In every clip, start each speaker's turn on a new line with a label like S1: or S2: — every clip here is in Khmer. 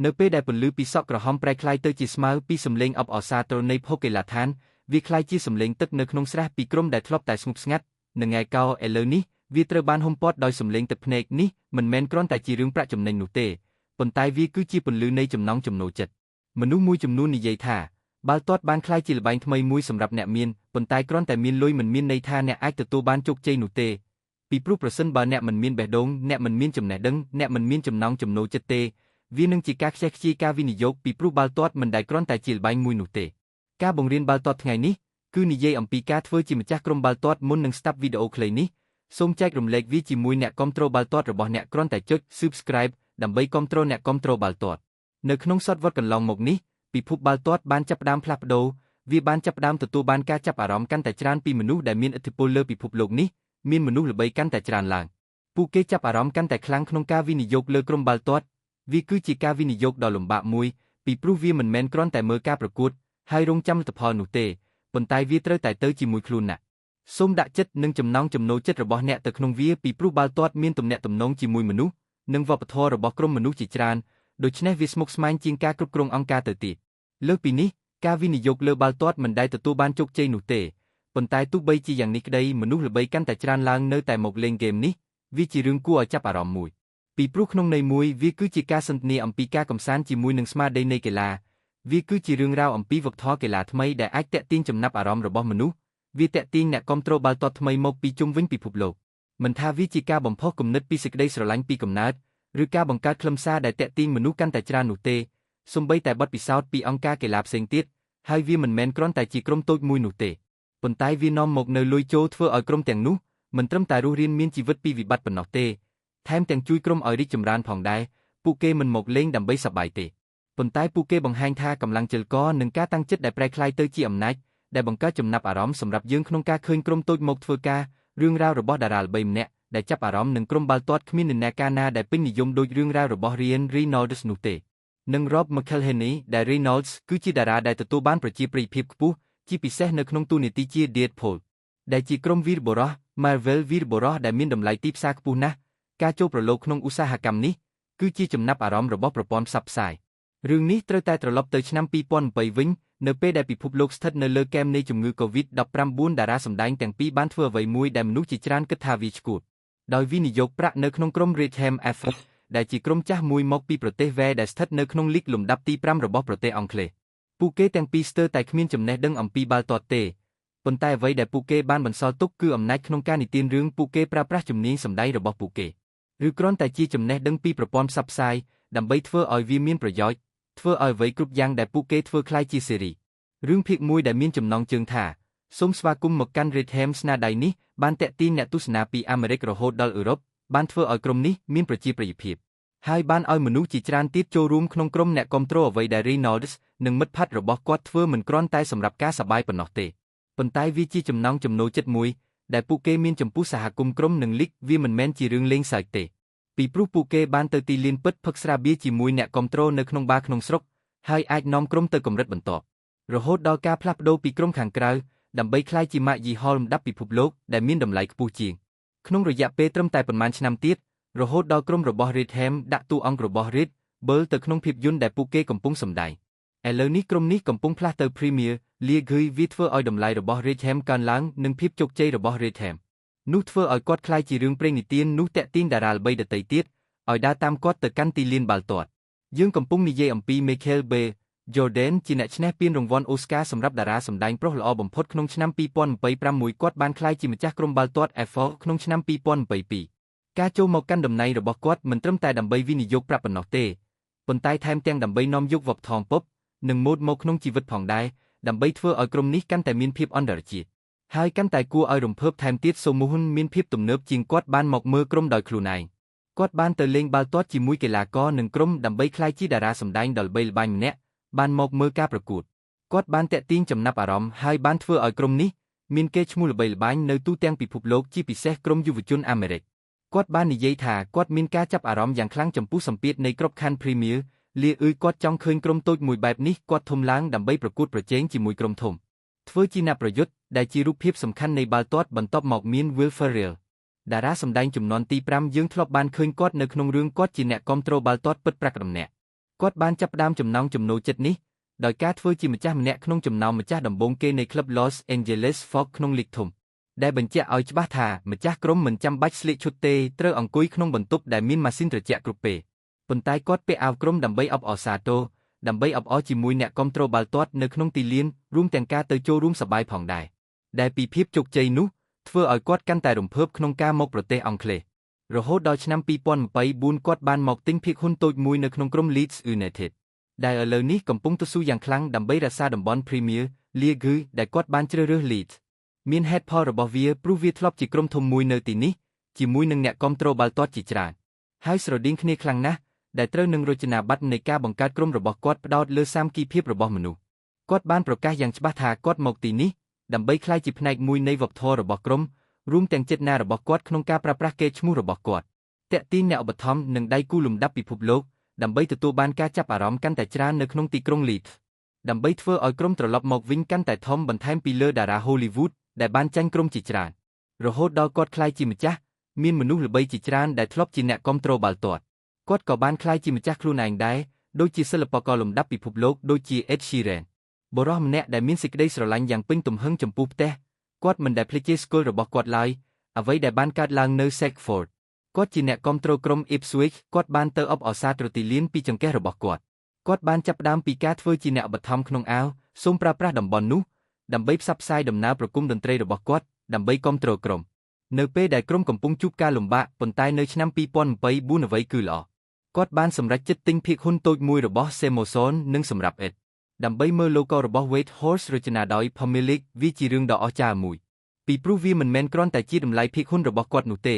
S1: នៅពេលដែលពន្លឺពីសក់ក្រហមប្រែក្លាយទៅជាស្មៅពីសំឡេងអបអរសាទរនៃភោគិលាដ្ឋានវាក្លាយជាសំឡេងទឹកនៅក្នុងស្រះពីក្រុមដែលធ្លាប់តែស្ងប់ស្ងាត់និងឯកោឥឡូវនេះវាត្រូវបានហុំព័ទ្ធដោយសំឡេងទឹកភ្នែកនេះមិនមែនគ្រាន់តែជារឿងប្រាក់ចំណេញនោះទេប៉ុន្តែវាគឺជាពន្លឺនៃចំណង់ចំណូលចិត្តមនុស្សមួយចំនួននិយាយថាបាល់ទាត់បានក្លាយជាល្បែងថ្មីមួយសម្រាប់អ្នកមានប៉ុន្តែគ្រាន់តែមានលុយមិនមានន័យថាអ្នកអាចទទួលបានជោគជ័យនោះទេពីព្រោះប្រសិនបើអ្នកមិនមានបេះដូងអ្នកមិនមានចំណេះដឹងអ្នកមិនមានចំណង់ចំណូលចិត្តទេវានឹងជាការខ្ជះខ្ជាយការវិនិយោគពីព្រោះបាល់ទាត់មិនដែលគ្រាន់តែជាល្បែងមួយនោះទេការបង្រៀនបាល់ទាត់ថ្ងៃនេះគឺនិយាយអំពីការធ្វើជាម្ចាស់ក្រុមបាល់ទាត់មុននឹងស្ដាប់វីដេអូខ្លីនេះសូមចែករំលែកវាជាមួយអ្នកគាំទ្របាល់ទាត់របស់អ្នកគ្រាន់តែចុច Subscribe ដើម្បីគាំទ្រអ្នកគាំទ្របាល់ទាត់នៅក្នុងសតវត្សកន្លងមកនេះពិភពបាល់ទាត់បានចាប់ផ្ដើមផ្លាស់ប្ដូរវាបានចាប់ផ្ដើមទទួលបានការចាប់អារម្មណ៍កាន់តែច្រើនពីមនុស្សដែលមានឥទ្ធិពលលើពិភពលោកនេះមានមនុស្សល្បីកាន់តែច្រើនឡើងពួកគេចាប់អារម្មណ៍កាន់តែខ្លាំងក្នុងការវិនិយោគលើក្រុមបាល់ទាត់វាគឺជាការវិនិយោគដ៏លំបាកមួយពីព្រោះវាមិនមែនគ្រាន់តែមើលការប្រកួតហើយរងចាំលទ្ធផលនោះទេប៉ុន្តែវាត្រូវតែទៅជាមួយខ្លួនណាស់សូមដាក់ចិត្តនិងចំណង់ចំណូលចិត្តរបស់អ្នកទៅក្នុងវាពីព្រោះបាល់ទាត់មានទំនាក់ទំនងជាមួយមនុស្សនិងវប្បធម៌របស់ក្រុមមនុស្សជាច្រើនដូច្នេះវាស្មុគស្មាញជាងការគ្រប់គ្រងអង្គការទៅទៀតលើសពីនេះការវិនិយោគលើបាល់ទាត់មិនដែលទទួលបានជោគជ័យនោះទេប៉ុន្តែទោះបីជាយ៉ាងនេះក្តីមនុស្សល្បីកាន់តែច្រើនឡើងនៅតែមកលេងហ្គេមនេះវាជារឿងគួរឲ្យចាប់អារម្មណ៍មួយពីព្រោះក្នុងន័យមួយវាគឺជាការសន្ទនាអំពីការកម្សាន្តជាមួយនឹងស្មារតីនៃកីឡាវាគឺជារឿងរ៉ាវអំពីវប្បធម៌កីឡាថ្មីដែលអាចទាក់ទាញចំណាប់អារម្មណ៍របស់មនុស្សវាទាក់ទាញអ្នកគាំទ្របាល់ទាត់ថ្មីមកពីជុំវិញពិភពលោកមិនថាវាជាការបំផុសគំនិតពីសេចក្តីស្រឡាញ់ពីកំណើតឬការបង្កើតខ្លឹមសារដែលទាក់ទាញមនុស្សកាន់តែច្រើននោះទេសូម្បីតែបទពិសោធន៍ពីអង្គការកីឡាផ្សេងទៀតហើយវាមិនមែនគ្រាន់តែជាក្រុមតូចមួយនោះទេប៉ុន្តែវានាំមកនៅលុយចូលធ្វើឲ្យក្រុមទាំងនោះមិនត្រឹមតែរស់រានមានជីវិតពីវិបត្តិប៉ុណ្ណោះទេថែមទាំងជួយក្រុមឲ្យរីកចម្រើនផងដែរពួកគេមិនមកលេងដើម្បីសប្បាយទេប៉ុន្តែពួកគេបង្ហាញថាកម្លាំងចលករនិងការតាំងចិត្តដែលប្រែក្លាយទៅជាអំណាចដែលបង្កើតចំណាប់អារម្មណ៍សម្រាប់យើងក្នុងការឃើញក្រុមតូចមកធ្វើការរឿងរ៉ាវរបស់តារាល្បីម្នាក់ដែលចាប់អារម្មណ៍នឹងក្រុមបាល់ទាត់គ្មាននរណាកាលណាដែលពេញនិយមដូចរឿងរ៉ាវរបស់ Ryan Reynolds នោះទេនិង Rob McElhenney ដែល Reynolds គឺជាតារាដែលទទួលបានប្រជាប្រិយភាពខ្ពស់ជាពិសេសនៅក្នុងតួនាទីជា Deadpool ដែលជាក្រុមវីរបុរស Marvel វីរបុរសដែលមានតម្លៃទីផ្សារខ្ពស់ណាស់ការចូលប្រឡូកក្នុងឧស្សាហកម្មនេះគឺជាចំណាប់អារម្មណ៍របស់ប្រព័ន្ធផ្សព្វផ្សាយរឿងនេះត្រូវតែត្រឡប់ទៅឆ្នាំ2008វិញនៅពេលដែលពិភពលោកស្ថិតនៅលើគែមនៃជំងឺ COVID-19 តារាសម្ដែងទាំងពីរបានធ្វើអ្វីមួយដែលមនុស្សជាច្រើនគិតថាវាឆ្កួតដោយវិនិយោគប្រាក់នៅក្នុងក្រុម Rhythm Effect ដែលជាក្រុមចាស់មួយមកពីប្រទេសវ៉ែដែលស្ថិតនៅក្នុងលីកលំដាប់ទី5របស់ប្រទេសអង់គ្លេសពួកគេទាំងពីរស្ទើរតែគ្មានចំណេះដឹងអំពីបាល់ទាត់ទេប៉ុន្តែអ្វីដែលពួកគេបានបន្សល់ទុកគឺអំណាចក្នុងការនិទានរឿងពួកគេប្រើប្រាស់ជំនាញសម្ដែងរបស់ពួកគេឬគ្រាន់តែជាចំណេះដឹងពីប្រព័ន្ធផ្សព្វផ្សាយដើម្បីធ្វើឲ្យវាមានប្រយោជន៍ធ្វើឲ្យអ្វីគ្រប់យ៉ាងដែលពួកគេធ្វើคล้ายជាស៊េរីរឿងភាគមួយដែលមានចំណងជើងថាសូមស្វាគមន៍មកកាន់ Rhythm ស្នាដៃនេះបានតាក់ទាញអ្នកទស្សនាពីអាមេរិករហូតដល់អឺរ៉ុបបានធ្វើឲ្យក្រុមនេះមានប្រជាប្រិយភាពហើយបានឲ្យមនុស្សជាច្រើនទៀតចូលរួមក្នុងក្រុមអ្នកគាំទ្រអ្វីដែល Reynolds និងមិត្តភ័ក្តិរបស់គាត់ធ្វើមិនគ្រាន់តែសម្រាប់ការសប្បាយប៉ុណ្ណោះទេប៉ុន្តែវាជាចំណង់ចំណូលចិត្តមួយដែលពួកគេមានចំពោះសហគមន៍ក្រុមនិងលីកវាមិនមែនជារឿងលេងសើចទេពីព្រោះពួកគេបានទៅទីលានពិតផឹកស្រាបៀរជាមួយអ្នកគាំទ្រនៅក្នុងបារក្នុងស្រុកហើយអាចនាំក្រុមទៅកម្រិតបន្ទាប់រហូតដល់ការផ្លាស់ប្ដូរពីក្រុមខាងក្រៅដើម្បីក្លាយជាម៉ាកយីហោលលំដាប់ពិភពលោកដែលមានតម្លៃខ្ពស់ជាងក្នុងរយៈពេលត្រឹមតែប៉ុន្មានឆ្នាំទៀតរហូតដល់ក្រុមរបស់ Rhythm ដាក់តួអង្គរបស់ Red Bull ទៅក្នុងភាពយន្តដែលពួកគេកំពុងសម្ដែងឥឡូវនេះក្រុមនេះកំពុងផ្លាស់ទៅ Premier League វាធ្វើឲ្យតម្លៃរបស់ Rhythm កើនឡើងនិងភាពជោគជ័យរបស់ Rhythm នោះធ្វើឲ្យគាត់ក្លាយជារឿងព្រេងនិទាននោះតាក់ទាញតារាល្បីដទៃទៀតឲ្យដើរតាមគាត់ទៅកាន់ទីលានបាល់ទាត់យើងកំពុងនិយាយអំពី Michael B. Jordan ជាអ្នកឈ្នះពានរង្វាន់ Oscar សម្រាប់តារាសម្ដែងប្រុសល្អបំផុតក្នុងឆ្នាំ2026គាត់បានក្លាយជាម្ចាស់ក្រុមបាល់ទាត់ NFL ក្នុងឆ្នាំ2022ការចូលមកកាន់តំណែងរបស់គាត់មិនត្រឹមតែដើម្បីវិនិយោគប្រាក់ប៉ុណ្ណោះទេប៉ុន្តែថែមទាំងដើម្បីនាំយកវប្បធម៌ Pop និង Mode មកក្នុងជីវិតផងដែរដើម្បីធ្វើឲ្យក្រុមនេះកាន់តែមានភាពអន្តរជាតិហើយកាន់តែគួរឲ្យរំភើបថែមទៀតសូមហ៊ុនមានភាពទំនើបជាងគាត់បានមកមើលក្រុមដោយខ្លួនឯងគាត់បានទៅលេងបាល់ទាត់ជាមួយកីឡាករនិងក្រុមដើម្បីក្លាយជាតារាសម្ដែងដ៏ល្បីល្បាញម្នាក់បានមកមើលការប្រកួតគាត់បានតាក់ទាញចំណាប់អារម្មណ៍ហើយបានធ្វើឲ្យក្រុមនេះមានកេរ្តិ៍ឈ្មោះល្បីល្បាញនៅទូទាំងពិភពលោកជាពិសេសក្រុមយុវជនអាមេរិកគាត់បាននិយាយថាគាត់មានការចាប់អារម្មណ៍យ៉ាងខ្លាំងចំពោះសម្ពាធនៃក្របខ័ណ្ឌ Premier League គាត់ចង់ឃើញក្រុមតូចមួយបែបនេះគាត់ធំឡើងដើម្បីប្រកួតប្រជែងជាមួយក្រុមធំធ្វើជាអ្នកប្រយុទ្ធដែលជារូបភាពសំខាន់នៃបាល់ទាត់បន្ទាប់មកមាន Will Ferrell តារាសម្ដែងចំនួនទី5យើងធ្លាប់បានឃើញគាត់នៅក្នុងរឿងគាត់ជាអ្នកគាំទ្របាល់ទាត់ពិតប្រាកដម្នាក់ គាត់បានចាប់ផ្ដើមចំណងចំណូលចិត្តនេះដោយការធ្វើជាម្ចាស់ម្នាក់ក្នុងចំណោមម្ចាស់ដំបូងគេនៃក្លឹប Los Angeles Fox ក្នុងលីកធំដែលបញ្ជាក់ឲ្យច្បាស់ថាម្ចាស់ក្រុមមិនចាំបាច់ស្លៀកឈុតទេត្រូវអង្គុយក្នុងបន្ទប់ដែលមានម៉ាស៊ីនត្រជាក់គ្រប់ពេលប៉ុន្តែគាត់ពាក់អាវក្រុមដើម្បីអបអរសាទរដើម្បីអបអរជាមួយអ្នកគាំទ្របាល់ទាត់នៅក្នុងទីលានរួមទាំងការទៅចូលរួមសប្បាយផងដែរដែលពីភាពជោគជ័យនោះធ្វើឲ្យគាត់កាន់តែរំភើបក្នុងការមកប្រទេសអង់គ្លេសរហូតដល់ឆ្នាំ2024គាត់បានមកទិញភាគហ៊ុនតូចមួយនៅក្នុងក្រុម Leeds United ដែលឥឡូវនេះកំពុងតស៊ូយ៉ាងខ្លាំងដើម្បីរក្សាតំបន់ Premier League ដែលគាត់បានជ្រើសរើស Leeds មានហេតុផលរបស់វាព្រោះវាធ្លាប់ជាក្រុមធំមួយនៅទីនេះជាមួយនឹងអ្នកគាំទ្របាល់ទាត់ជាច្រើនហើយស្រដៀងគ្នាខ្លាំងណាស់ដែលត្រូវនឹងរចនាប័ទ្មនៃការបង្កើតក្រុមរបស់គាត់ផ្ដោតលើសាមគ្គីភាពរបស់មនុស្សគាត់បានប្រកាសយ៉ាងច្បាស់ថាគាត់មកទីនេះដើម្បីក្លាយជាផ្នែកមួយនៃវប្បធម៌របស់ក្រុមរួមទាំងចេតនារបស់គាត់ក្នុងការប្រើប្រាស់កេរ្តិ៍ឈ្មោះរបស់គាត់តាក់ទាញអ្នកឧបត្ថម្ភនិងដៃគូលំដាប់ពិភពលោកដើម្បីទទួលបានការចាប់អារម្មណ៍កាន់តែច្រើននៅក្នុងទីក្រុង Leeds ដើម្បីធ្វើឲ្យក្រុមត្រឡប់មកវិញកាន់តែធំបន្ថែមពីលើតារា Hollywood ដែលបានចាញ់ក្រុមជាច្រើនរហូតដល់គាត់ក្លាយជាម្ចាស់មានមនុស្សល្បីជាច្រើនដែលធ្លាប់ជាអ្នកគាំទ្របាល់ទាត់គាត់ក៏បានក្លាយជាម្ចាស់ខ្លួនឯងដែរដូចជាសិល្បករលំដាប់ពិភពលោកដូចជា Ed Sheeran បុរសម្នាក់ដែលមានសេចក្តីស្រឡាញ់យ៉ាងពេញទំហឹងចំពោះផ្ទះគាត់មិនដែលភ្លេចជាស្គាល់របស់គាត់ឡើយអ្វីដែលបានកើតឡើងនៅ Sackford គាត់ជាអ្នកគាំទ្រក្រុម Ipswich គាត់បានទៅអបអរសាទរទីលានពីចង្កេះរបស់គាត់គាត់បានចាប់ផ្ដើមពីការធ្វើជាអ្នកឧបត្ថម្ភក្នុងអាវសូមប្រើប្រាស់តំបន់នោះដើម្បីផ្សព្វផ្សាយដំណើរប្រគំតន្ត្រីរបស់គាត់ដើម្បីគាំទ្រក្រុមនៅពេលដែលក្រុមកំពុងជួបការលំបាកប៉ុន្តែនៅឆ្នាំ2024អ្វីគឺល្អគាត់បានសម្រេចចិត្តទិញភាគហ៊ុនតូចមួយរបស់ Samoson និងសម្រាប់ Ed ដើម្បីមើល logo របស់ White Horse រចនាដោយ Pamelic វាជារឿងដ៏អស្ចារ្យមួយពីព្រោះវាមិនមែនគ្រាន់តែជាតម្លៃភាគហ៊ុនរបស់គាត់នោះទេ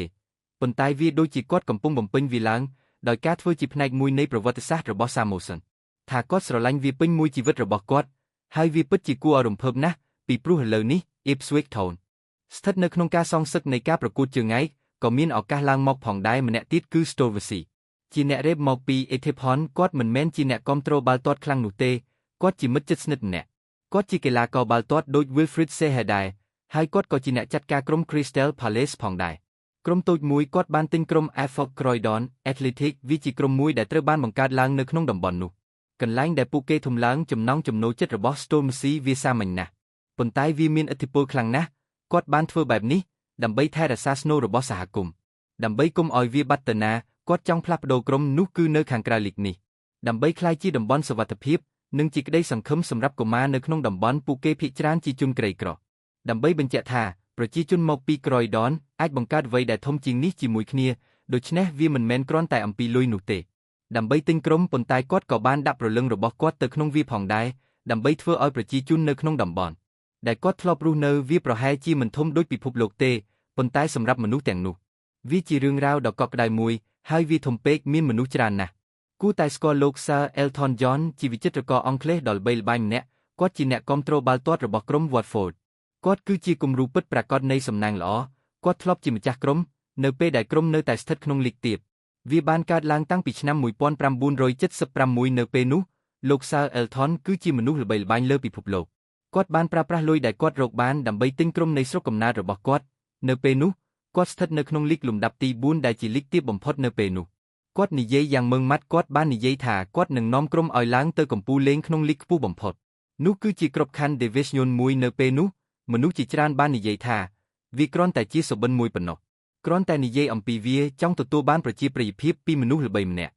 S1: ប៉ុន្តែវាដូចជាគាត់កំពុងបំពេញវាឡើងដោយការធ្វើជាផ្នែកមួយនៃប្រវត្តិសាស្ត្ររបស់ Samoson ថាគាត់ស្រឡាញ់វាពេញមួយជីវិតរបស់គាត់ហើយវាពិតជាគួរឲ្យរំភើបណាស់ពីព្រោះឥឡូវនេះ Ipswich Town ស្ថិតនៅក្នុងការសងសឹកនៃការប្រកួតជើងឯកក៏មានឱកាសឡើងមកផងដែរម្នាក់ទៀតគឺ Storvesy ជាអ្នករ៉េបមកពី Ethepon គាត់មិនមែនជាអ្នកគាំទ្របាល់ទាត់ខ្លាំងនោះទេគាត់ជាមិត្តជិតស្និទ្ធម្នាក់គាត់ជាកីឡាករបាល់ទាត់ដូច Wilfried Zaha ដែរហើយគាត់ក៏ជាអ្នកចាត់ការក្រុម Crystal Palace ផងដែរក្រុមតូចមួយគាត់បានទិញក្រុម Affolk Croydon Athletic វាជាក្រុមមួយដែលត្រូវបានបង្កើតឡើងនៅក្នុងតំបន់នោះកន្លែងដែលពួកគេធំឡើងចំណង់ចំណូលចិត្តរបស់ Stormzy វាសាមញ្ញណាស់ប៉ុន្តែវាមានឥទ្ធិពលខ្លាំងណាស់គាត់បានធ្វើបែបនេះដើម្បីថែរក្សាស្នូលរបស់សហគមន៍ដើម្បីកុំឲ្យវាបាត់ទៅណាគាត់ចង់ផ្លាស់ប្ដូរក្រុមនោះគឺនៅខាងក្រៅលីកនេះដើម្បីក្លាយជាតំបន់សុវត្ថិភាពនិងជាក្តីសង្ឃឹមសម្រាប់កុមារនៅក្នុងតំបន់ពួកគេភាគច្រើនជាជនក្រីក្រដើម្បីបញ្ជាក់ថាប្រជាជនមកពី Croydon អាចបង្កើតអ្វីដែលធំជាងនេះជាមួយគ្នាដូច្នេះវាមិនមែនគ្រាន់តែអំពីលុយនោះទេដើម្បីទិញក្រុមប៉ុន្តែគាត់ក៏បានដាក់ព្រលឹងរបស់គាត់ទៅក្នុងវាផងដែរដើម្បីធ្វើឲ្យប្រជាជននៅក្នុងតំបន់ដែលគាត់ធ្លាប់រស់នៅវាប្រហែលជាមិនធំដូចពិភពលោកទេប៉ុន្តែសម្រាប់មនុស្សទាំងនោះវាជារឿងរ៉ាវដ៏កក់ក្ដៅមួយហើយវាធំពេកមានមនុស្សច្រើនណាស់គួរតែស្គាល់លោក Sir Elton John ជាវិចិត្រករអង់គ្លេសដ៏ល្បីល្បាញម្នាក់គាត់ជាអ្នកគាំទ្របាល់ទាត់របស់ក្រុម Watford គាត់គឺជាគំរូពិតប្រាកដនៃសំណាងល្អគាត់ធ្លាប់ជាម្ចាស់ក្រុមនៅពេលដែលក្រុមនៅតែស្ថិតក្នុងលីកទាបវាបានកើតឡើងតាំងពីឆ្នាំ1976នៅពេលនោះលោក Sir Elton គឺជាមនុស្សល្បីល្បាញលើពិភពលោកគាត់បានប្រើប្រាស់លុយដែលគាត់រកបានដើម្បីទិញក្រុមនៃស្រុកកំណើតរបស់គាត់នៅពេលនោះគាត់ស្ថិតនៅក្នុងលីកលំដាប់ទី4ដែលជាលីកទាបបំផុតនៅពេលនោះគាត់និយាយយ៉ាងម៉ឺងម៉ាត់គាត់បាននិយាយថាគាត់នឹងនាំក្រុមឲ្យឡើងទៅកំពូលលេងក្នុងលីកខ្ពស់បំផុតនោះគឺជាក្របខ័ណ្ឌ Division 1នៅពេលនោះមនុស្សជាច្រើនបាននិយាយថាវាគ្រាន់តែជាសុបិនមួយប៉ុណ្ណោះគ្រាន់តែនិយាយអំពីវាចង់ទទួលបានប្រជាប្រិយភាពពីមនុស្សល្បីម្នាក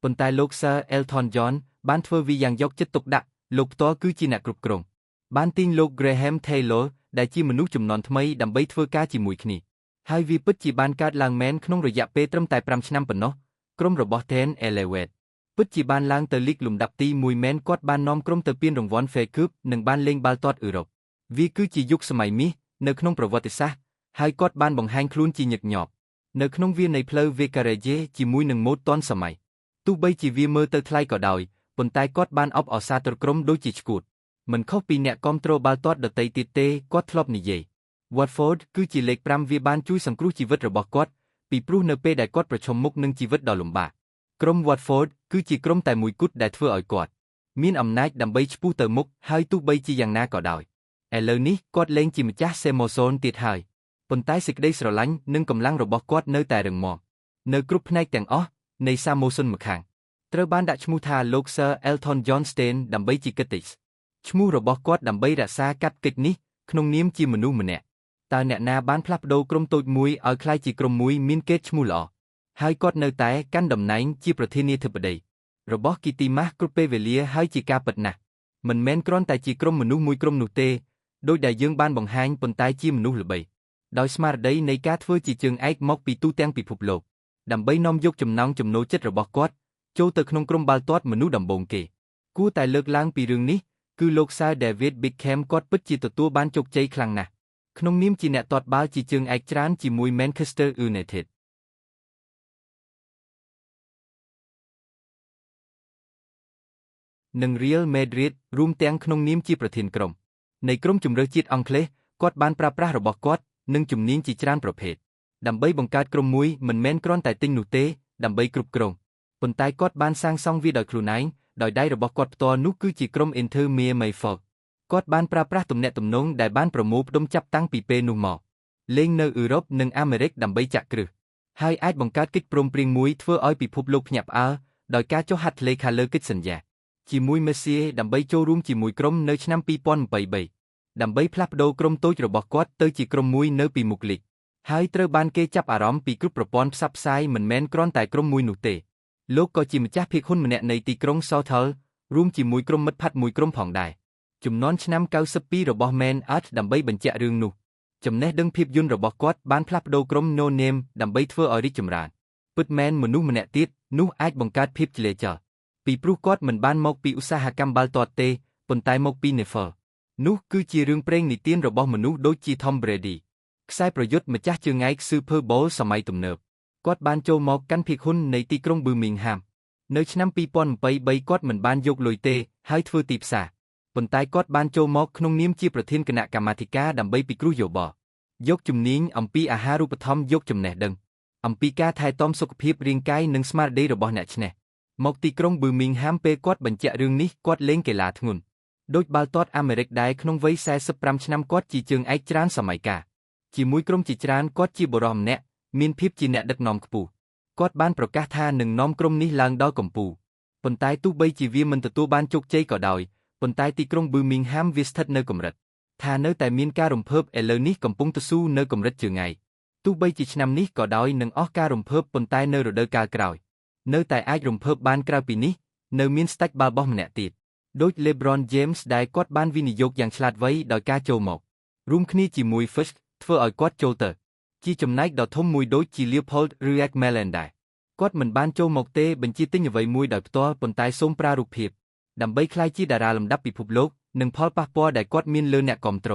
S1: ់ប៉ុន្តែលោក Sir Elton John បានធ្វើវាយ៉ាងយកចិត្តទុកដាក់លោកផ្ទាល់គឺជាអ្នកគ្រប់គ្រងបានទាញលោក Graham Taylor ដែលជាមនុស្សជំនាន់ថ្មីដើម្បីធ្វើការជាមួយគ្នាហើយវាពិតជាបានកើតឡើងមែនក្នុងរយៈពេលត្រឹមតែ5ឆ្នាំប៉ុណ្ណោះក្រុមរបស់ Ten Elevate ពិតជាបានឡើងទៅលីកលំដាប់ទី1មែនគាត់បាននាំក្រុមទៅពានរង្វាន់ FA Cup និងបានលេងបាល់ទាត់អឺរ៉ុបវាគឺជាយុគសម័យមាសនៅក្នុងប្រវត្តិសាស្ត្រហើយគាត់បានបង្ហាញខ្លួនជាញឹកញាប់នៅក្នុងវាលនៃផ្លូវ Vicarage ជាមួយនឹងម៉ូដទាន់សម័យទោះបីជាវាមើលទៅថ្លៃក៏ដោយប៉ុន្តែគាត់បានអបអរសាទរក្រុមដូចជាឈួតមិនខុសពីអ្នកគាំទ្របាល់ទាត់ដទៃទៀតទេគាត់ធ្លាប់និយាយ Watford គឺជាលេខ5វាបានជួយសង្គ្រោះជីវិតរបស់គាត់ពីព្រោះនៅពេលដែលគាត់ប្រឈមមុខនឹងជីវិតដ៏លំបាកក្រុម Watford គឺជាក្រុមតែមួយគត់ដែលធ្វើឲ្យគាត់មានអំណាចដើម្បីឆ្ពោះទៅមុខហើយទោះបីជាយ៉ាងណាក៏ដោយឥឡូវនេះគាត់លែងជាម្ចាស់ Samoson ទៀតហើយប៉ុន្តែសេចក្តីស្រឡាញ់និងកម្លាំងរបស់គាត់នៅតែរឹងមាំនៅគ្រប់ផ្នែកទាំងអស់នៃ Samoson ម្ខាង ត្រូវបានដាក់ឈ្មោះថាលោក Sir Elton John Stein ដើម្បីជាកិត្តិយសឈ្មោះរបស់គាត់ដើម្បីរក្សាកាត់កិច្ចនេះក្នុងនាមជាមនុស្សម្នាក់តើអ្នកណាបានផ្លាស់ប្ដូរក្រុមតូចមួយឲ្យក្លាយជាក្រុមមួយមានកេរ្តិ៍ឈ្មោះល្អហើយគាត់នៅតែកាន់តំណែងជាប្រធានាធិបតីរបស់គីទីម៉ាស់គ្រប់ពេលវេលាហើយជាការពិតណាស់មិនមែនគ្រាន់តែជាក្រុមមនុស្សមួយក្រុមនោះទេដោយដែលយើងបានបង្ហាញប៉ុន្តែជាមនុស្សល្បីដោយស្មារតីនៃការធ្វើជាជើងឯកមកពីទូទាំងពិភពលោកដើម្បីនាំយកចំណង់ចំណូលចិត្តរបស់គាត់ចូលទៅក្នុងក្រុមបាល់ទាត់មនុស្សដំបូងគេគួរតែលើកឡើងពីរឿងនេះគឺលោក Sir David Beckham គាត់ពិតជាទទួលបានជោគជ័យខ្លាំងណាស់ក្នុងនាមជាអ្នកទាត់បាល់ជាជើងឯកច្រើនជាមួយ Manchester United និង Real Madrid រួមទាំងក្នុងនាមជាប្រធានក្រុមនៃក្រុមជម្រើសជាតិអង់គ្លេសគាត់បានប្រើប្រាស់របស់គាត់និងជំនាញជាច្រើនប្រភេទដើម្បីបង្កើតក្រុមមួយមិនមែនគ្រាន់តែទិញនោះទេដើម្បីគ្រប់គ្រងប៉ុន្តែគាត់បានសាងសង់វាដោយខ្លួនឯងដោយដៃរបស់គាត់ផ្ទាល់នោះគឺជាក្រុម Inter Miami Folk គាត់បានប្រើប្រាស់ទំនាក់ទំនងដែលបានប្រមូលផ្ដុំចាប់តាំងពីពេលនោះមកលេងនៅអឺរ៉ុបនិងអាមេរិកដើម្បីចាក់គ្រឹះហើយអាចបង្កើតកិច្ចព្រមព្រៀងមួយធ្វើឲ្យពិភពលោកភ្ញាក់ផ្អើលដោយការចុះហត្ថលេខាលើកិច្ចសន្យាជាមួយមេស៊ីដើម្បីចូលរួមជាមួយក្រុមនៅឆ្នាំ2023ដើម្បីផ្លាស់ប្ដូរក្រុមតូចរបស់គាត់ទៅជាក្រុមមួយនៅពីមុខលីកហើយត្រូវបានគេចាប់អារម្មណ៍ពីគ្រប់ប្រព័ន្ធផ្សព្វផ្សាយមិនមែនគ្រាន់តែក្រុមមួយនោះទេលោកក៏ជាម្ចាស់ភាគហ៊ុនម្នាក់នៃទីក្រុង Southall រួមជាមួយក្រុមមិត្តភ័ក្តិមួយក្រុមផងដែរជំនាន់ឆ្នាំ92របស់ Man Art ដើម្បីបញ្ជាក់រឿងនោះចំណេះដឹងភាពយន្តរបស់គាត់បានផ្លាស់ប្ដូរក្រុម No Name ដើម្បីធ្វើឲ្យរីកចម្រើនពិតមែនមនុស្សម្នាក់ទៀតនោះអាចបង្កើតភាពច្លេចលពីព្រោះគាត់មិនបានមកពីឧស្សាហកម្មបាល់ទាត់ទេប៉ុន្តែមកពី NFL នោះគឺជារឿងព្រេងនិទានរបស់មនុស្សដូចជា Tom Brady ខ្សែប្រយុទ្ធម្ចាស់ជើងឯក Super Bowl សម័យទំនើបគាត់បានចូលមកកាន់ភាគហ៊ុននៃទីក្រុង Birmingham នៅឆ្នាំ2023គាត់មិនបានយកលុយទេហើយធ្វើទីផ្សារប៉ុន្តែគាត់បានចូលមកក្នុងនាមជាប្រធានគណៈកម្មាធិការដើម្បីពិគ្រោះយោបល់យកជំនាញអំពីអាហារូបត្ថម្ភយកចំណេះដឹងអំពីការថែទាំសុខភាពរាងកាយនិងស្មារតីរបស់អ្នកឈ្នះមកទីក្រុង Birmingham ពេលគាត់បញ្ជាក់រឿងនេះគាត់លេងកីឡាធ្ងន់ដូចបាល់ទាត់អាមេរិកដែរក្នុងវ័យ45ឆ្នាំគាត់ជាជើងឯកច្រើនសម័យកាលជាមួយក្រុមជាច្រើនគាត់ជាបុរសម្នាក់មានភាពជាអ្នកដឹកនាំខ្ពស់គាត់បានប្រកាសថានឹងនាំក្រុមនេះឡើងដល់កំពូលប៉ុន្តែទោះបីជាវាមិនទទួលបានជោគជ័យក៏ដោយប៉ុន្តែទីក្រុង Birmingham វាស្ថិតនៅកម្រិតថានៅតែមានការរំភើបឥឡូវនេះកំពុងទៅស៊ូនៅកម្រិតជើងឯកទោះបីជាឆ្នាំនេះក៏ដោយនឹងអស់ការរំភើបប៉ុន្តែនៅរដូវកាលក្រោយនៅតែអាចរំភើបបានក្រៅពីនេះនៅមានស្តេចបាល់បោះម្នាក់ទៀតដូច LeBron James ដែលគាត់បានវិនិយោគយ៉ាងឆ្លាតវៃដោយការចូលមករួមគ្នាជាមួយ Fisk ធ្វើឲ្យគាត់ចូលទៅជាចំណែកដ៏ធំមួយដូចជា Leopold Ruiz Melen ដែរគាត់មិនបានចូលមកទេបញ្ជាទិញអ្វីមួយដោយផ្ទាល់ប៉ុន្តែសូមប្រើរូបភាពដើម្បីក្លាយជាតារាលំដាប់ពិភពលោកនិងផលប៉ះពាល់ដែលគាត់មានលើអ្នកគាំទ្រ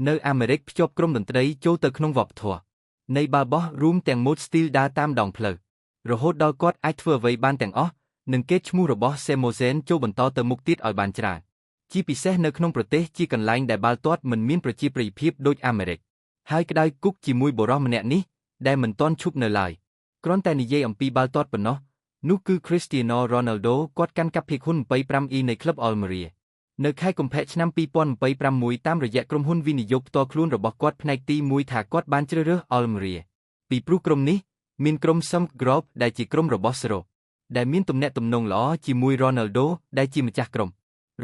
S1: នៅអាមេរិកភ្ជាប់ក្រុមតន្ត្រីចូលទៅក្នុងវប្បធម៌នៃបាល់បោះរួមទាំង mode style ដើរតាមដងផ្លូវរហូតដល់គាត់អាចធ្វើអ្វីបានទាំងអស់និងកេរ្តិ៍ឈ្មោះរបស់ Semozen ចូលបន្តទៅមុខទៀតឲ្យបានច្រើនជាពិសេសនៅក្នុងប្រទេសជាកន្លែងដែលបាល់ទាត់មិនមានប្រជាប្រិយភាពដូចអាមេរិកហើយក្តៅគុកជាមួយបុរសម្នាក់នេះដែលមិនទាន់ឈប់នៅឡើយគ្រាន់តែនិយាយអំពីបាល់ទាត់ប៉ុណ្ណោះនោះគឺ Cristiano Ronaldo គាត់កាន់កាប់ភាគហ៊ុន 25E នៃក្លឹប Almeria នៅខែកុម្ភៈឆ្នាំ2026តាមរយៈក្រុមហ៊ុនវិនិយោគផ្ទាល់ខ្លួនរបស់គាត់ផ្នែកទី1ថាគាត់បានជ្រើសរើស Almeria ពីព្រោះក្រុមនេះមានក្រុម Sump Group ដែលជាក្រុមរបស់សរោដែលមានទំនាក់ទំនងល្អជាមួយ Ronaldo ដែលជាម្ចាស់ក្រុម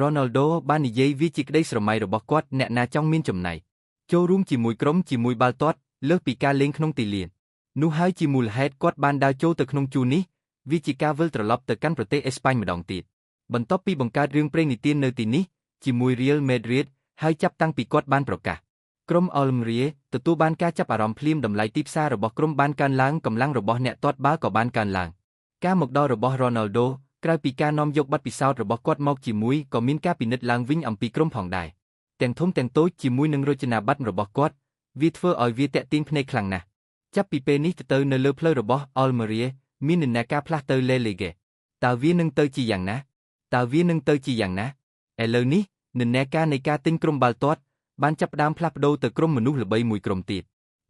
S1: Ronaldo បាននិយាយវាជាក្តីស្រមៃរបស់គាត់អ្នកណាចង់មានចំណែកចូលរួមជាមួយក្រុមជាមួយបាល់ទាត់លើសពីការលេងក្នុងទីលាននោះហើយជាមូលហេតុគាត់បានដើរចូលទៅក្នុងជួរនេះវាជាការវិលត្រឡប់ទៅកាន់ប្រទេសអេស្ប៉ាញម្ដងទៀតបន្ទាប់ពីបង្កើតរឿងព្រេងនិទាននៅទីនេះជាមួយ Real Madrid ហើយចាប់តាំងពីគាត់បានប្រកាសក្រុម Almeria ទទួលបានការចាប់អារម្មណ៍ភ្លាមតម្លៃទីផ្សាររបស់ក្រុមបានកើនឡើងកម្លាំងរបស់អ្នកទាត់បាល់ក៏បានកើនឡើងការមកដល់របស់ Ronaldo ក្រៅពីការនាំយកបទពិសោធន៍របស់គាត់មកជាមួយក៏មានការពិនិត្យឡើងវិញអំពីក្រុមផងដែរទាំងធំទាំងតូចជាមួយនឹងរចនាប័ទ្មរបស់គាត់វាធ្វើឲ្យវាតាក់ទាញភ្នែកខ្លាំងណាស់ចាប់ពីពេលនេះទៅនៅលើផ្លូវរបស់ Almeria មាននិន្នាការផ្លាស់ទៅ La Liga តើវានឹងទៅជាយ៉ាងណាឥឡូវនេះនិន្នាការនៃការទិញក្រុមបាល់ទាត់បានចាប់ផ្ដើមផ្លាស់ប្ដូរទៅក្រុមមនុស្សល្បីមួយក្រុមទៀត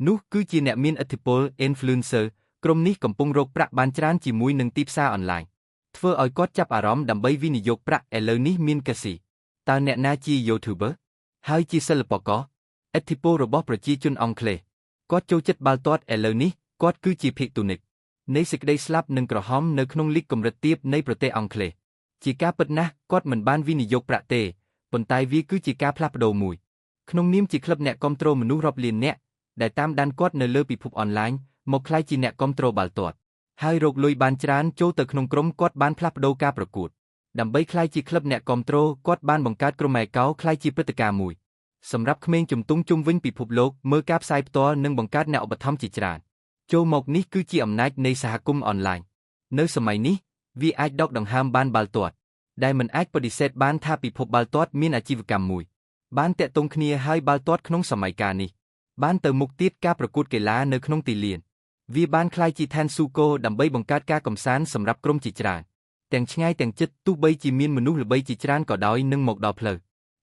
S1: នោះគឺជាអ្នកមានឥទ្ធិពល Influencer ក្រុមនេះកំពុងរកប្រាក់បានច្រើនជាមួយនឹងទីផ្សារអនឡាញធ្វើឲ្យគាត់ចាប់អារម្មណ៍ដើម្បីវិនិយោគប្រាក់ឥឡូវនេះមានកាស៊ីតើអ្នកណាជា YouTuber ហើយជាសិល្បករឥទ្ធិពលរបស់ប្រជាជនអង់គ្លេសគាត់ចូលចិត្តបាល់ទាត់ឥឡូវនេះគាត់គឺជាភិក្ខុនិក នៃសេចក្តីស្លាប់និងក្រហមនៅក្នុងលីកកម្រិតទាបនៃប្រទេសអង់គ្លេសជាការពិតណាស់គាត់មិនបានវិនិយោគប្រាក់ទេប៉ុន្តែវាគឺជាការផ្លាស់ប្ដូរមួយក្នុងនាមជាក្លឹបអ្នកគាំទ្រមនុស្សរាប់លាននាក់ដែលតាមដានគាត់នៅលើពិភពអនឡាញមកក្លាយជាអ្នកគាំទ្របាល់ទាត់ហើយរកលុយបានច្រើនចូលទៅក្នុងក្រុមគាត់បានផ្លាស់ប្ដូរការប្រកួតដើម្បីក្លាយជាក្លឹបអ្នកគាំទ្រគាត់បានបង្កើតក្រុមឯកោក្លាយជាព្រឹត្តិការណ៍មួយសម្រាប់ក្មេងជំទង់ជុំវិញពិភពលោកមើលការផ្សាយផ្ទាល់និងបង្កើតអ្នកឧបត្ថម្ភជាច្រើនចូលមកនេះគឺជាអំណាចនៃសហគមន៍អនឡាញនៅសម័យនេះវាអាចដកដង្ហើមបានបាល់ទាត់ដែលមិនអាចបដិសេធបានថាពិភពបាល់ទាត់មានអាជីវកម្មមួយបានតាក់ទងគ្នាហើយបាល់ទាត់ក្នុងសម័យកាលនេះបានទៅមុខទៀតការប្រកួតកីឡានៅក្នុងទីលានវាបានក្លាយជាឋានស៊ូកូដើម្បីបង្កើតការកម្សាន្តសម្រាប់ក្រុមជាច្រើនទាំងឆ្ងាយទាំងជិតទោះបីជាមានមនុស្សល្បីជាច្រើនក៏ដោយនឹងមកដល់ផ្លូវ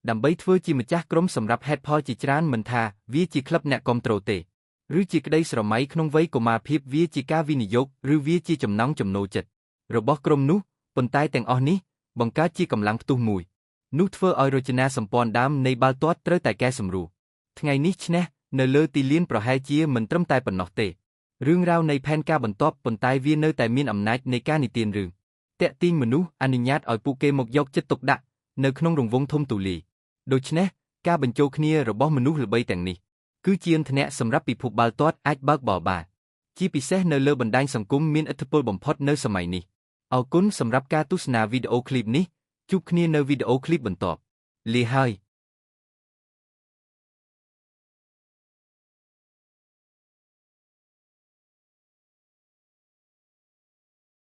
S1: ដើម្បីធ្វើជាម្ចាស់ក្រុមសម្រាប់ហេតុផលជាច្រើនមិនថាវាជាក្លឹបអ្នកគាំទ្រទេឬជាក្តីស្រមៃក្នុងវ័យកុមារភាពវាជាការវិនិយោគឬវាជាចំណង់ចំណូលចិត្តរបស់ក្រុមនោះប៉ុន្តែទាំងអស់នេះបង្កើតជាកម្លាំងផ្ទុះមួយនោះធ្វើឲ្យរចនាសម្ព័ន្ធដើមនៃបាល់ទាត់ត្រូវតែកែសម្រួលថ្ងៃនេះឈ្នះនៅលើទីលានប្រហែលជាមិនត្រឹមតែប៉ុណ្ណោះទេរឿងរ៉ាវនៃផែនការបន្ទាប់ប៉ុន្តែវានៅតែមានអំណាចនៃការនិទានរឿងតាក់ទាញមនុស្សអនុញ្ញាតឲ្យពួកគេមកយកចិត្តទុកដាក់នៅក្នុងរង្វង់ធំទូលាយដូច្នេះការបញ្ចូលគ្នារបស់មនុស្សល្បីទាំងនេះគឺជាអន្តរសម្រាប់ពិភពបាល់ទាត់អាចបើកបរបានជាពិសេសនៅលើបណ្ដាញសង្គមមានឥទ្ធិពលបំផុតនៅសម័យនេះអរគុណសម្រាប់ការទស្សនាវីដេអូឃ្លីបនេះជួបគ្នានៅវីដេអូឃ្លីបបន្ទាប់លាហើយ